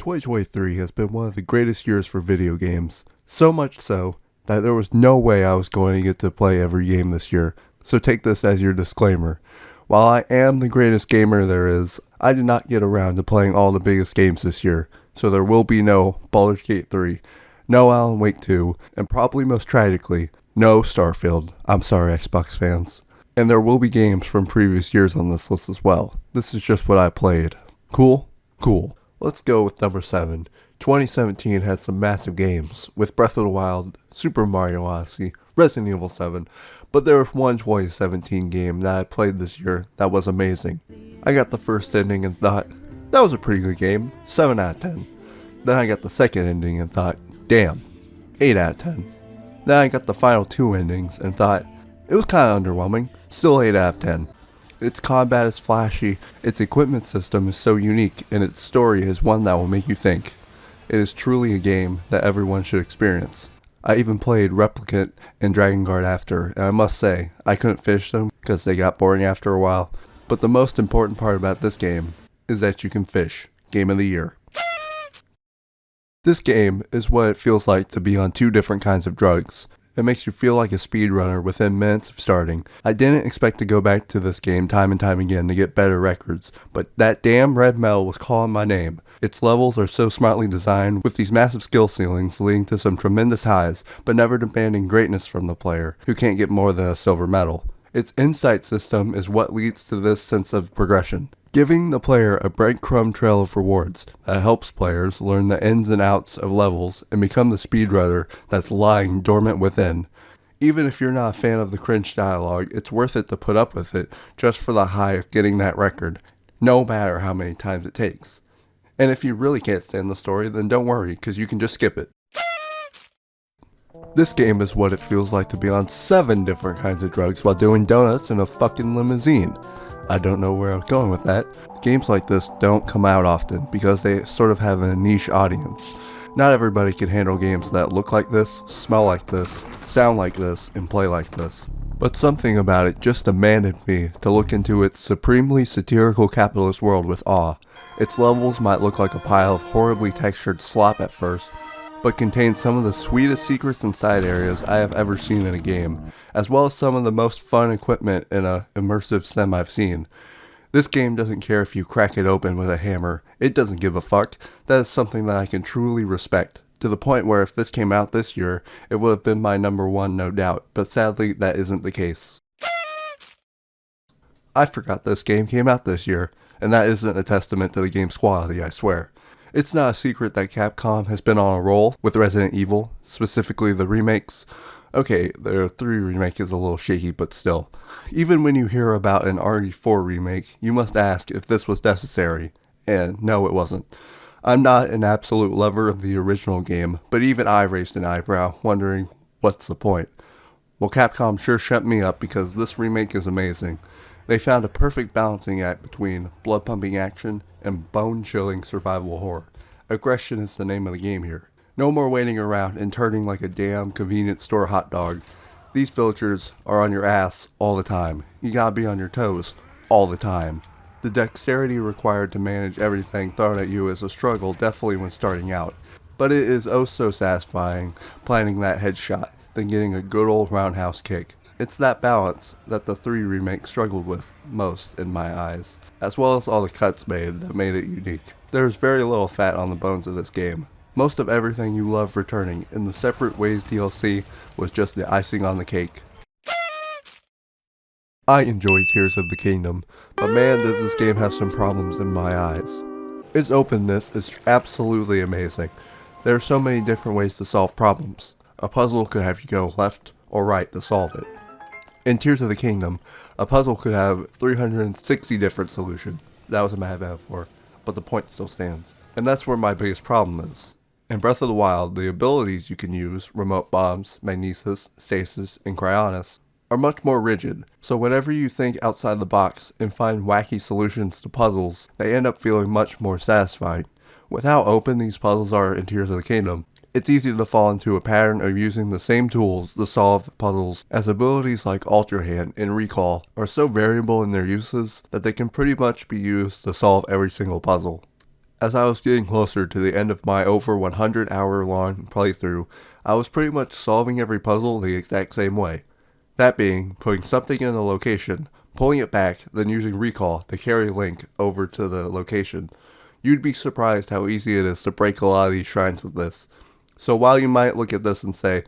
2023 has been one of the greatest years for video games, so much so that there was no way I was going to get to play every game this year, so take this as your disclaimer. While I am the greatest gamer there is, I did not get around to playing all the biggest games this year, so there will be no Baldur's Gate 3, no Alan Wake 2, and probably most tragically, no Starfield. I'm sorry, Xbox fans. And there will be games from previous years on this list as well. This is just what I played. Cool? Cool. Let's go with number 7. 2017 had some massive games, with Breath of the Wild, Super Mario Odyssey, Resident Evil 7, but there was one 2017 game that I played this year that was amazing. I got the first ending and thought, that was a pretty good game, 7 out of 10. Then I got the second ending and thought, damn, 8 out of 10. Then I got the final 2 endings and thought, it was kinda underwhelming, still 8 out of 10. Its combat is flashy, its equipment system is so unique, and its story is one that will make you think. It is truly a game that everyone should experience. I even played Replicant and Dragon Guard after, and I must say, I couldn't finish them because they got boring after a while. But the most important part about this game is that you can fish. Game of the Year. This game is what it feels like to be on 2 different kinds of drugs. It makes you feel like a speedrunner within minutes of starting. I didn't expect to go back to this game time and time again to get better records, but that damn red medal was calling my name. Its levels are so smartly designed, with these massive skill ceilings leading to some tremendous highs, but never demanding greatness from the player, who can't get more than a silver medal. Its insight system is what leads to this sense of progression, giving the player a breadcrumb trail of rewards that helps players learn the ins and outs of levels and become the speedrunner that's lying dormant within. Even if you're not a fan of the cringe dialogue, it's worth it to put up with it just for the high of getting that record, no matter how many times it takes. And if you really can't stand the story, then don't worry, because you can just skip it. This game is what it feels like to be on 7 different kinds of drugs while doing donuts in a fucking limousine. I don't know where I was going with that. Games like this don't come out often because they sort of have a niche audience. Not everybody can handle games that look like this, smell like this, sound like this, and play like this. But something about it just demanded me to look into its supremely satirical capitalist world with awe. Its levels might look like a pile of horribly textured slop at first, but contain some of the sweetest secrets and side areas I have ever seen in a game, as well as some of the most fun equipment in a immersive sim I've seen. This game doesn't care if you crack it open with a hammer, it doesn't give a fuck. That is something that I can truly respect, to the point where if this came out this year, it would have been my number 1 no doubt, but sadly that isn't the case. I forgot this game came out this year, and that isn't a testament to the game's quality, I swear. It's not a secret that Capcom has been on a roll with Resident Evil, specifically the remakes. Okay, the 3 remake is a little shaky, but still. Even when you hear about an RE4 remake, you must ask if this was necessary. And no, it wasn't. I'm not an absolute lover of the original game, but even I raised an eyebrow, wondering, what's the point? Well, Capcom sure shut me up because this remake is amazing. They found a perfect balancing act between blood-pumping action and bone-chilling survival horror. Aggression is the name of the game here. No more waiting around and turning like a damn convenience store hot dog. These villagers are on your ass all the time. You gotta be on your toes all the time. The dexterity required to manage everything thrown at you is a struggle, definitely when starting out. But it is oh so satisfying planting that headshot, then getting a good old roundhouse kick. It's that balance that the 3 remake struggled with most in my eyes, as well as all the cuts made that made it unique. There is very little fat on the bones of this game. Most of everything you love returning, and the Separate Ways DLC was just the icing on the cake. I enjoy Tears of the Kingdom, but man does this game have some problems in my eyes. Its openness is absolutely amazing. There are so many different ways to solve problems. A puzzle could have you go left or right to solve it. In Tears of the Kingdom, a puzzle could have 360 different solutions. That was a mad metaphor, but the point still stands. And that's where my biggest problem is. In Breath of the Wild, the abilities you can use, remote bombs, magnesis, stasis, and cryonis, are much more rigid, so whenever you think outside the box and find wacky solutions to puzzles, they end up feeling much more satisfying. With how open these puzzles are in Tears of the Kingdom, it's easy to fall into a pattern of using the same tools to solve puzzles, as abilities like Ultra Hand and Recall are so variable in their uses that they can pretty much be used to solve every single puzzle. As I was getting closer to the end of my over 100 hour long playthrough, I was pretty much solving every puzzle the exact same way. That being, putting something in a location, pulling it back, then using recall to carry Link over to the location. You'd be surprised how easy it is to break a lot of these shrines with this. So while you might look at this and say,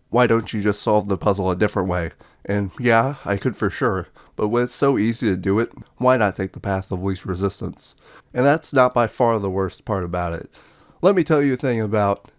why don't you just solve the puzzle a different way? And yeah, I could for sure, but when it's so easy to do it, why not take the path of least resistance? And that's not by far the worst part about it. Let me tell you a thing about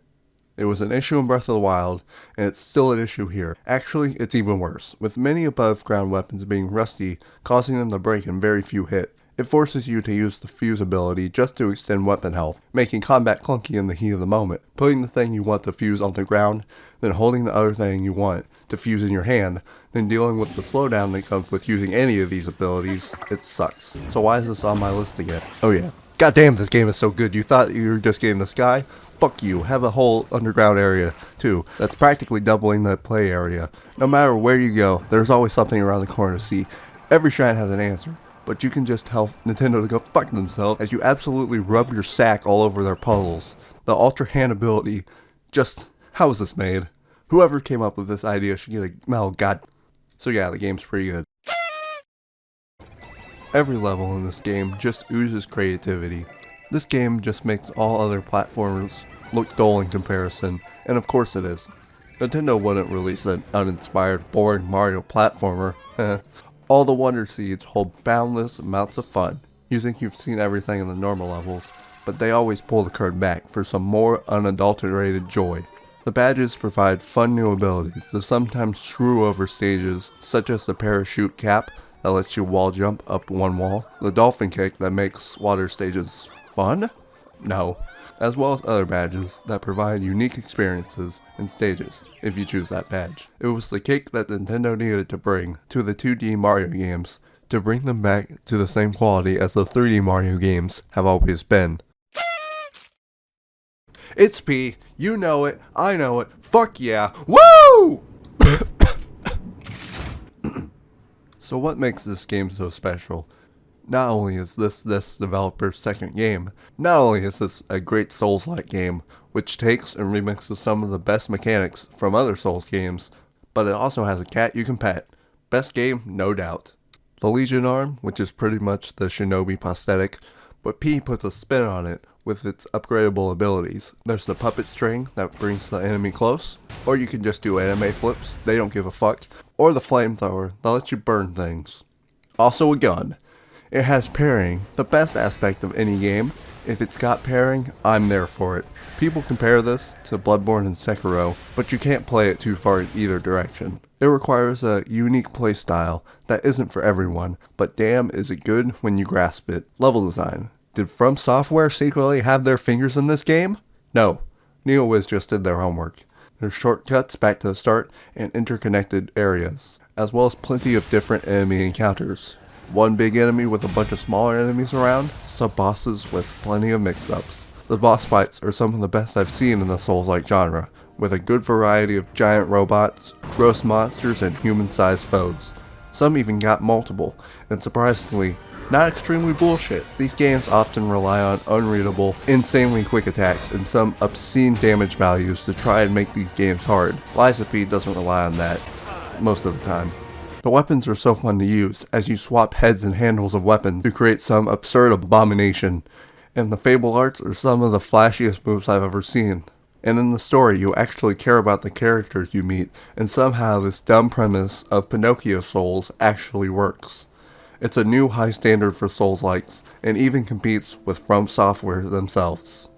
it was an issue in Breath of the Wild, and it's still an issue here. Actually, it's even worse, with many above ground weapons being rusty, causing them to break in very few hits. It forces you to use the fuse ability just to extend weapon health, making combat clunky in the heat of the moment. Putting the thing you want to fuse on the ground, then holding the other thing you want to fuse in your hand, then dealing with the slowdown that comes with using any of these abilities, it sucks. So why is this on my list again? Oh yeah. Goddamn, this game is so good. You thought you were just getting the sky? Fuck you. Have a whole underground area, too. That's practically doubling the play area. No matter where you go, there's always something around the corner to see. Every shrine has an answer, but you can just tell Nintendo to go fuck themselves as you absolutely rub your sack all over their puzzles. The Ultra Hand ability, just, how was this made? Whoever came up with this idea should get a medal, god. So yeah, the game's pretty good. Every level in this game just oozes creativity. This game just makes all other platformers look dull in comparison, and of course it is. Nintendo wouldn't release an uninspired, boring Mario platformer. All the Wonder Seeds hold boundless amounts of fun. You think you've seen everything in the normal levels, but they always pull the curtain back for some more unadulterated joy. The badges provide fun new abilities that sometimes screw over stages, such as the parachute cap that lets you wall jump up one wall, the dolphin kick that makes water stages fun? No. As well as other badges that provide unique experiences and stages, if you choose that badge. It was the kick that Nintendo needed to bring to the 2D Mario games to bring them back to the same quality as the 3D Mario games have always been. It's P, you know it, I know it, fuck yeah, woo! So what makes this game so special? Not only is this developer's second game, not only is this a great Souls-like game, which takes and remixes some of the best mechanics from other Souls games, but it also has a cat you can pet. Best game, no doubt. The Legion arm, which is pretty much the Shinobi prosthetic, but P puts a spin on it with its upgradable abilities. There's the puppet string that brings the enemy close, or you can just do anime flips, they don't give a fuck, or the flamethrower that lets you burn things. Also a gun. It has parrying, the best aspect of any game. If it's got parrying, I'm there for it. People compare this to Bloodborne and Sekiro, but you can't play it too far in either direction. It requires a unique playstyle that isn't for everyone, but damn is it good when you grasp it. Level design. Did From Software secretly have their fingers in this game? No. NeoWiz just did their homework. There's shortcuts back to the start and interconnected areas, as well as plenty of different enemy encounters. One big enemy with a bunch of smaller enemies around, sub-bosses with plenty of mix-ups. The boss fights are some of the best I've seen in the Souls-like genre, with a good variety of giant robots, gross monsters, and human-sized foes. Some even got multiple, and surprisingly, not extremely bullshit. These games often rely on unreadable, insanely quick attacks and some obscene damage values to try and make these games hard. Lies of P doesn't rely on that, most of the time. The weapons are so fun to use, as you swap heads and handles of weapons to create some absurd abomination, and the Fable arts are some of the flashiest moves I've ever seen. And in the story, you actually care about the characters you meet, and somehow this dumb premise of Pinocchio Souls actually works. It's a new high standard for Souls-likes, and even competes with From Software themselves.